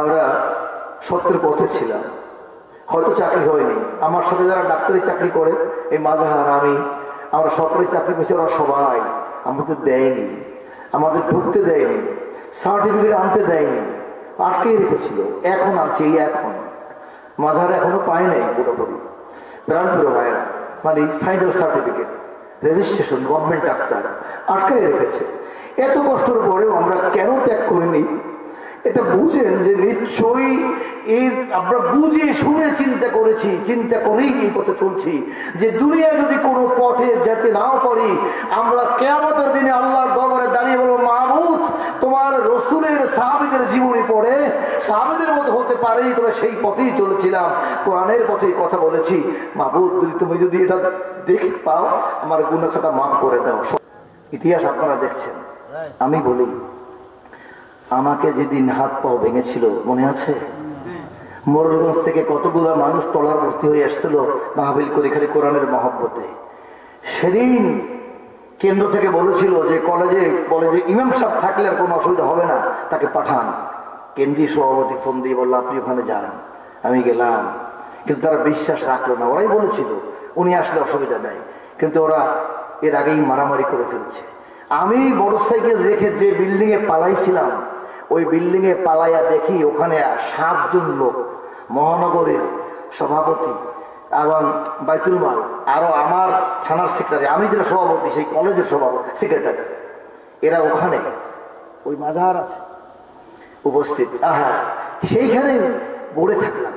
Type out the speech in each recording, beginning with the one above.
আমরা সত্যের পথে ছিলাম, হয়তো চাকরি হয়নি। আমার সাথে যারা ডাক্তারি চাকরি করে, এই মাজাহার আমি, আমরা সরকারি চাকরি পেয়েছি, ওরা সবাই আমাদের দেয়নি, আমাদের ঢুকতে দেয়নি, সার্টিফিকেট আনতে দেয়নি, আটকেই রেখেছিল। এখন আনছে, এই এখন মাজাহার এখনো পায় নাই পুরোপুরি, প্রাণপুরো হয় না, মানে ফাইনাল সার্টিফিকেট, রেজিস্ট্রেশন, গভর্নমেন্ট ডাক্তার আটকাই রেখেছে। এত কষ্টের পরেও আমরা কেন ত্যাগ করিনি? এটা বুঝেন যে নিশ্চয়ই এই আমরা বুঝে শুনে চিন্তা করেছি, চিন্তা করেই এই পথে চলছি যে দুনিয়ায় যদি কোনো পথে যেতে নাও পারি, আমরা কিয়ামতের দিনে আল্লাহর দরবারে দাঁড়িয়ে বলবো, মাহবুদ তোমার রসুলের সাহাবীদের জীবনী পড়ে সাহাবীদের মতো হতে পারেনি, তবে সেই পথেই চলেছিলাম, কোরআনের পথেই কথা বলেছি। মাহবুদ তুমি যদি এটা দেখে পাও, আমার গুনাহ খাতা মাফ করে দাও। ইতিহাস আপনারা দেখছেন। আমি বলি, আমাকে যেদিন হাত পাও ভেঙেছিল মনে আছে? মোরলগঞ্জ থেকে কতগুলো মানুষ ট্রলার ভর্তি হয়ে আসছিল মাহফিল করে খালি কোরআনের মহব্বতে। সেদিন কেন্দ্র থেকে বলেছিল যে কলেজে বলে যে ইমাম সাহেব থাকলে আর কোনো অসুবিধা হবে না, তাকে পাঠান। কেন্দ্রীয় সভাপতি ফোন দিয়ে বললো আপনি ওখানে যান। আমি গেলাম, কিন্তু তারা বিশ্বাস রাখলো না। ওরাই বলেছিল উনি আসলে অসুবিধা নেই, কিন্তু ওরা এর আগেই মারামারি করে ফেলছে। আমি মোটরসাইকেল রেখে যে বিল্ডিং এ পালাইছিলাম, ওই বিল্ডিং এ পালাইয়া দেখি ওখানে 7 জন লোক, মহানগরের সভাপতি এবং বাইতুল মাল, আরো আমার থানার সেক্রেটারি, আমি যেটা সভাপতি সেই কলেজের সভাপতি সেক্রেটারি, এরা ওখানে ওই মাজার আছে উপস্থিত। সেইখানে পড়ে থাকলাম।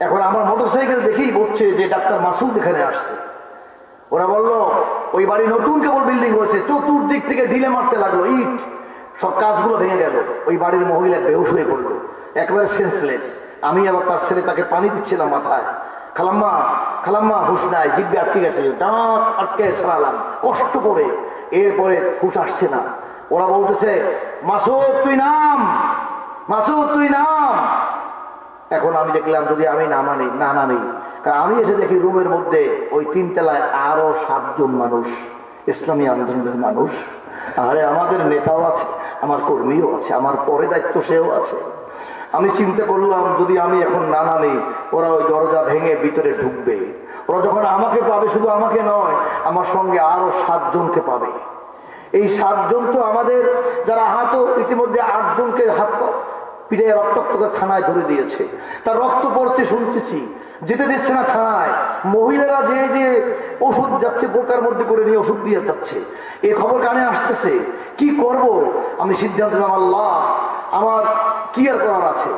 এখন আমার মোটরসাইকেল দেখেই বলছে যে ডাক্তার মাসুদ এখানে আসছে। ওরা বলল ওই বাড়ি নতুন কেবল বিল্ডিং হয়েছে, চতুর্দিক থেকে ঢিলে মারতে লাগলো, ইট, সব কাজগুলো ভেঙে গেল। ওই বাড়ির মহিলা বেহুশ হয়ে পড়লো, একেবারে সেন্সলেস। আমি আবার তার ছেলে তাকে পানি দিচ্ছিলাম মাথায়। খালাম্মা খালাম্মা, হুশ নাই, জিব্বে আটকে গেছে, দাঁত আটকে ছাড়ালাম কষ্ট করে, এরপরে হুশ আসছে না। ওরা বলতেছে মাসুদ তুই নাম, মাসুদ তুই নাম। এখন আমি দেখলাম যদি আমি না নামি, কারণ আমি এসে দেখি রুমের মধ্যে ওই 3 তলায় আরো 7 জন মানুষ, ইসলামী আন্দোলনের মানুষ। আরে আমাদের নেতাও আছে, আমার কর্মীও আছে, আমার পরে দায়িত্ব সেও আছে। আমি চিন্তা করলাম যদি আমি এখন না নামি, ওরা ওই দরজা ভেঙে ভিতরে ঢুকবে। ওরা যখন আমাকে পাবে, শুধু আমাকে নয়, আমার সঙ্গে আরো 7 জনকে পাবে। এই 7 জন তো আমাদের যারা আহত, ইতিমধ্যে 8 জনকে হাত পা পিঠে রক্তাক্ত করে থানায় ধরে দিয়েছে। তার রক্ত পড়ছে শুনতেছি, যেতে দিচ্ছে না থানায়। মহিলারা যে যে ওষুধ যাচ্ছে বোরকার মধ্যে করে নিয়ে ওষুধ দিয়ে যাচ্ছে, এই খবর কানে আসতেছে। কি করব? আমি সিদ্ধান্ত নিলাম, আল্লাহ আমার কি আর করার আছে,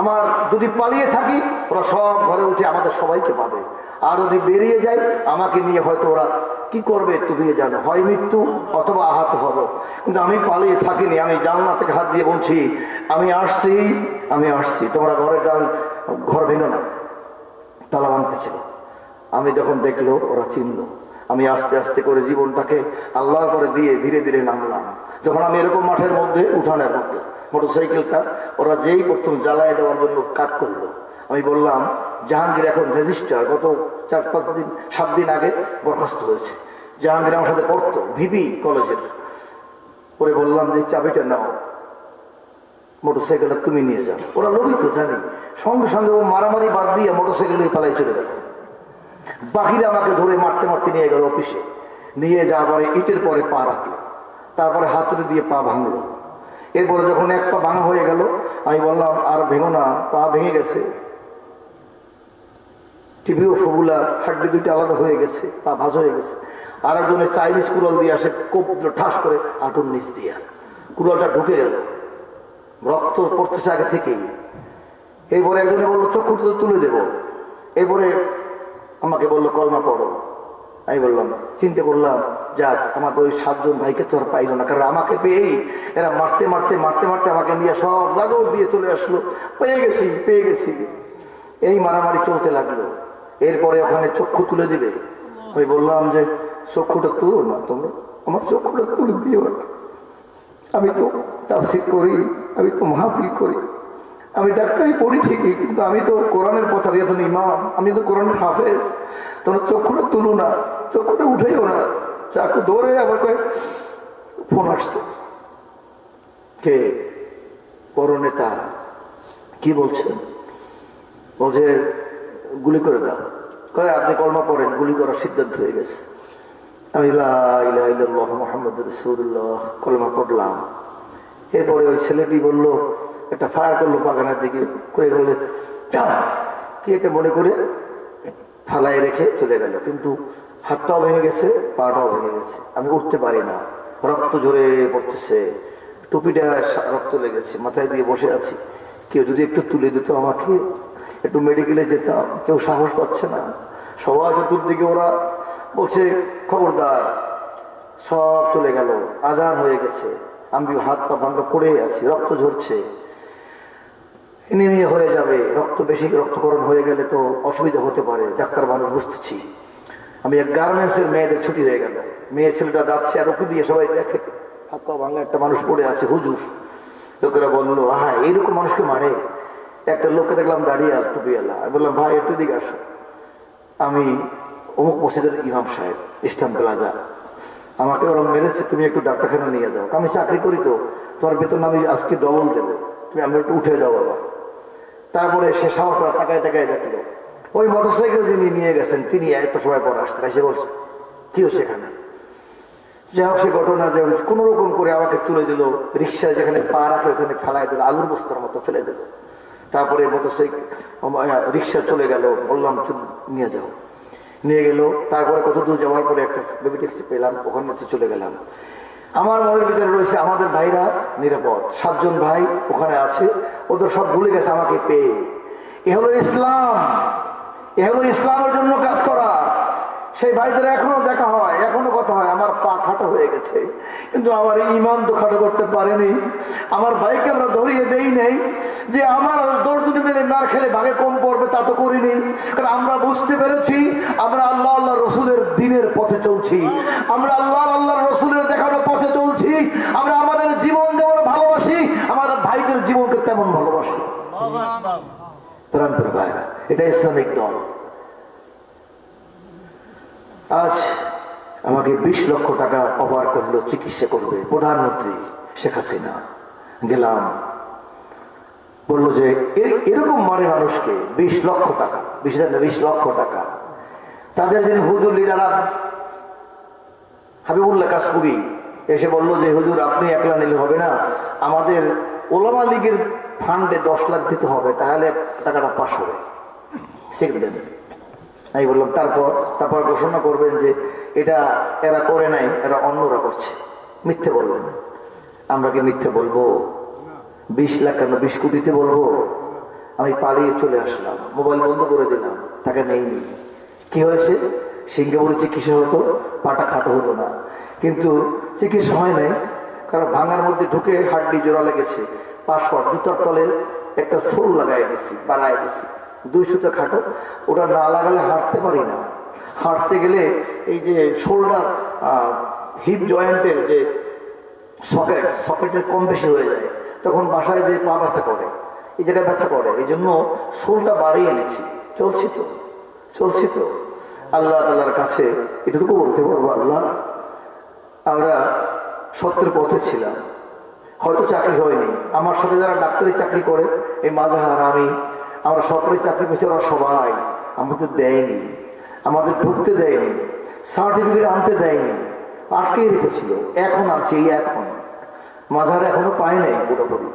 আমার যদি পালিয়ে থাকি ওরা সব ঘরে উঠে আমাদের সবাইকে পাবে, আর যদি বেরিয়ে যায় আমাকে নিয়ে হয়তো ওরা কি করবে তুমি জানো, হয় মৃত্যু অথবা আহত হব। কিন্তু আমি পালিয়ে থাকিনি, আমি জানলা থেকে হাত দিয়ে বলছি আমি আসছি, আমি আসছি, তোমরা ঘর ভেঙো না। তালা ভাঙতেছিল। আমি যখন দেখলো ওরা চিনলো, আমি আস্তে আস্তে করে জীবনটাকে আল্লাহর করে দিয়ে ধীরে ধীরে নামলাম। যখন আমি এরকম মাঠের মধ্যে, উঠানের মধ্যে মোটরসাইকেলটা ওরা যেই প্রথম জ্বালায় দেওয়ার জন্য কাজ করলো, আমি বললাম জাহাঙ্গীর এখন রেজিস্ট্রার, গত 7 দিন আগে বরখাস্ত হয়েছে। জাহাঙ্গীর আমার সাথে পড়তো, ভিবি কলেজের। পরে বললাম যে চাবিটা নাও, মোটরসাইকেলটা তুমি নিয়ে যাও। ওরা লোভিত জানি, সঙ্গে সঙ্গে ও মারামারি বাদ দিয়ে মোটরসাইকেল পালাই চলে গেল। বাকিরা আমাকে ধরে মারতে মারতে নিয়ে গেল অফিসে। নিয়ে যাওয়ার পরে ইটের পরে পা রাখলো, তারপরে হাতুড়ি দিয়ে পা ভাঙলো। এরপরে যখন 1 পা ভাঙা হয়ে গেল, আমি বললাম আর ভেঙো না, পা ভেঙে গেছে, টিভিও ফবুলা, হাড্ডি 2টা আলাদা হয়ে গেছে, পা ভাঁজ হয়ে গেছে। আর একজনের চাইনিজ কুড়াল দিয়ে আসে, কোপ ঠাস করে হাঁটুর নিচ দিয়া কুড়ালটা ঢুকে গেল, রক্ত পড়তেছে আগে থেকেই। এরপরে একজনে বললো চক্ষুটা তো তুলে দেবো। এরপরে আমাকে বললো কলমা পড়ো। আমি বললাম, চিন্তা করলাম যাক আমার ওই 7 জন ভাইকে তো আর পাইল না, কারণ আমাকে পেয়েই এরা মারতে মারতে মারতে মারতে আমাকে নিয়ে সব জাগর দিয়ে চলে আসলো। পেয়ে গেছি। এই মারামারি চলতে লাগলো। এরপরে ওখানে চক্ষু তুলে দিবে। আমি বললাম যে চক্ষুটা তুলো না তোমরা, আমার চক্ষুটা তুলে দিও না। আমি তো তাফসীর করি, আমি তো মাহফিল করি, আমি ডাক্তারি পড়ি ঠিকই, কিন্তু আমি তো কোরআনের কথা বেতন ইমাম, আমি তো কোরআনের হাফেজ। তোমরা চক্ষুটা তুলো না, চক্ষুটা উঠেও না। চাকু ধরে আবার ফোন আসছে, কে বড় নেতা কি বলছেন? বলছে গুলি করে দাও। কয় আপনি কলমা পড়েন, গুলি করার সিদ্ধান্ত হয়ে গেছে। আমি লা ইলাহা ইল্লাল্লাহ মুহাম্মাদুর রাসূলুল্লাহ কলমা পড়লাম। এরপরে ওই ছেলেটি বলল, একটা ফায়ার করলো বাগানের দিকে করে, বলে যা কি এটা মনে করে ফালাই রেখে চলে গেল। কিন্তু হাতটাও ভেঙে গেছে, পাটাও ভেঙে গেছে, আমি উঠতে পারি না, রক্ত ঝরে পড়তেছে, টুপিটা রক্ত লেগেছে, মাথায় দিয়ে বসে আছি। কেউ যদি একটু তুলে দিত আমাকে, একটু মেডিকেলে যেতাম। কেউ সাহস পাচ্ছে না, সবাই চতুর্দিকে ওরা বলছে খবরদার। সব চলে গেল, আজান হয়ে গেছে, আমি হাত পা ভাঙ্গা পড়ে আছি, রক্ত ঝরছে, এনিমিয়া হয়ে যাবে, রক্ত বেশি রক্তকরণ হয়ে গেলে তো অসুবিধা হতে পারে, ডাক্তার মানুষ বুঝতেছি। আমি এক গার্মেন্টসের মেয়েদের ছুটি হয়ে গেল, মেয়ে ছেলেটা যাচ্ছে আর ওকে দিয়ে সবাই দেখে হাত পা ভাঙ্গা একটা মানুষ পড়ে আছে। হুজুর, লোকেরা বললো হ্যাঁ এইরকম মানুষকে মারে। একটা লোককে দেখলাম দাঁড়িয়ে আর টুপিওয়ালা, আমি বললাম ভাই একটু দিকে আসো, আমি অমুক মসজিদের ইমাম সাহেব, ইস্টার্ন প্লাজা, আমাকে ওরা মেরেছে, তুমি একটু ডাক্তারখানা নিয়ে যাও। আমি চাকরি করি তো, তোমার বেতন আমি আজকে ডবল দেবো, তুমি আমরা একটু উঠে যাও বাবা। তারপরে সে সাহস করে টাকায় টাকায় দেখলো, ওই মোটরসাইকেল যিনি নিয়ে গেছেন তিনি এত সময় পর আসছেন, এসে বলছে কি হচ্ছে এখানে। যাই হোক, সে ঘটনা যে কোনো রকম করে আমাকে তুলে দিল, রিক্সায় যেখানে পা রাখে ওখানে ফেলাই দিল, আলুর বস্তার মতো ফেলে দিল। তারপরে মোটরসাইকেল রিক্সা চলে গেল, বললাম তুমি নিয়ে যাও, নিয়ে গেল। তারপরে কত দূর যাওয়ার পরে একটা বেবি ট্যাক্সি পেলাম, ওখানে চলে গেলাম। আমার মনের ভিতরে রয়েছে আমাদের ভাইরা নিরাপদ, 7 জন ভাই ওখানে আছে, ওদের সব ভুলে গেছে আমাকে পেয়ে। এ হলো ইসলাম, এ হলো ইসলামের জন্য কাজ করা। সেই ভাইদের এখনো দেখা হয়, এখনো কথা হয়। আমার পা খাটো হয়ে গেছে, কিন্তু আমার ইমান তো খাটো করতে পারেনি। আমার ভাইকে আমরা ধরিয়ে দেই নাই যে আমার 10 জন মিলে মার খেলে ভাগে কম পড়বে, তা তো করিনি। কারণ আমরা বুঝতে পেরেছি আমরা আল্লাহ আল্লাহ রসুলের দ্বীনের পথে চলছি, আমরা আল্লাহ আল্লাহ রসুলের দেখানো পথে চলছি। আমরা আমাদের জীবন যেমন ভালোবাসি, আমার ভাইদের জীবনকে তেমন ভালোবাসি। প্রাণপ্রিয় ভাইরা, এটা ইসলামিক দল। আজ আমাকে 20 লক্ষ টাকা অফার করলো, চিকিৎসা করবে প্রধানমন্ত্রী শেখ হাসিনা। গেলাম, বললো যে এরকম মারে মানুষকে 20 লক্ষ টাকা, 20 লক্ষ টাকা। তাদের যিনি হুজুর লিডার হাবিবুল্লাহ কাশপুরি এসে বললো যে হুজুর আপনি একলা নিলে হবে না, আমাদের ওলামা লীগের ফান্ডে 10 লাখ দিতে হবে, তাহলে টাকাটা পাস হবে, চেক দেন। আমি বললাম তারপর ঘোষণা করবেন যে এটা এরা করে নাই, এরা অন্যরা করছে, মিথ্যে বলবেন। আমরা কি মিথ্যে বলবো? 20 লাখ কেন, 20 কোটিতে বলবো? আমি পালিয়ে চলে আসলাম, মোবাইল বন্ধ করে দিলাম, টাকা নেইনি। কি হয়েছে? সিঙ্গাপুরে চিকিৎসা হতো, পাটা খাটো হতো না, কিন্তু চিকিৎসা হয় নাই, কারণ ভাঙার মধ্যে ঢুকে হাড্ডি জোড়া লেগেছে। পাসওয়ার্ড জুতার তলে একটা সোল লাগাই দিছি, বাড়াই দিছি, 2 সুতো খাটো, ওটা না লাগালে হাঁটতে পারি না। হাঁটতে গেলে এই যে শোল্ডার হিপ জয়েন্টের যে সকেটের কম বেশি হয়ে যায়, তখন বাসায় যে পা ব্যথা করে, এই জায়গায় ব্যথা করে, এই জন্য সোলটা বাড়িয়ে এনেছি। চলছি তো আল্লাহ তাআলার কাছে এটুকু বলতে পারবো, আল্লাহ আমরা সত্যের পথে ছিলাম, হয়তো চাকরি হয়নি। আমার সাথে যারা ডাক্তারি চাকরি করে, এই মাজাহার আমরা সরকারি চাকরি পেয়েছি, ওরা সবাই আমাদের দেয়নি, আমাদের ঢুকতে দেয়নি, সার্টিফিকেট আনতে দেয়নি, আটকেই রেখেছিল। এখন আনছে, এখন মাজাহার এখনো পায় নাই পুরোপুরি।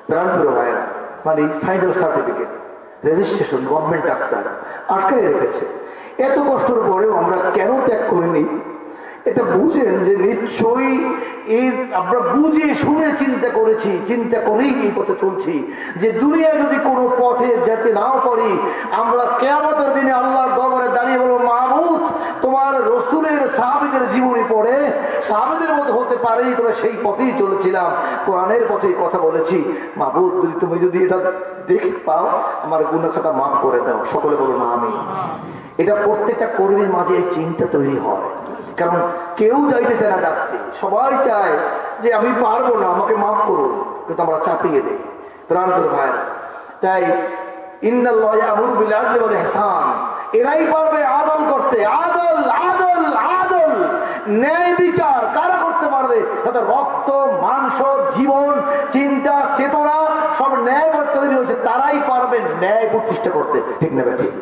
প্রাণপ্রিয় ভাইয়েরা, মানে ফাইনাল সার্টিফিকেট, রেজিস্ট্রেশন, গভর্নমেন্ট ডাক্তার আটকাই রেখেছে। এত কষ্টের পরেও আমরা কেন ত্যাগ করিনি? এটা বুঝেন যে নিশ্চয়ই আমরা বুঝে শুনে চিন্তা করেই এই পথে চলছি, যে দুনিয়ায় যদি কোনো পথে যেতে নাও পারি, আমরা কিয়ামতের দিনে আল্লাহর দরবারে দাঁড়িয়ে বলবো, মাবুদ তোমার রসুলের সাহাবীদের জীবনী পড়ে সাহাবীদের মতো হতে পারেনি, তবে সেই পথেই চলেছিলাম, কোরআনের পথেই কথা বলেছি। মাবুদ তুমি যদি এটা দেখে পাও, আমার গুনাহ খাতা মাফ করে দাও। সকলে বলুন আমিন। এটা প্রত্যেকটা কর্মীর মাঝে এই চিন্তা তৈরি হয়, কারণ কেউ চাইতে চায় না ডাকতে, সবাই চায় যে আমি পারবো না, আমাকে মাফ করুন, কিন্তু আমরা চাপিয়ে দেই। প্রাণপ্রিয় ভাইরা, তাই ইন্নাল্লাহ ইয়ামুরু বিল আদলি ওয়াল ইহসান, এরাই পারবে আদল করতে। আদল আদল আদল, ন্যায় বিচার কারা করতে পারবে? তাতে রক্ত মাংস জীবন চিন্তা চেতনা সব ন্যায় তৈরি হয়েছে, তারাই ন্যায় প্রতিষ্ঠা করতে, ঠিক না ঠিক?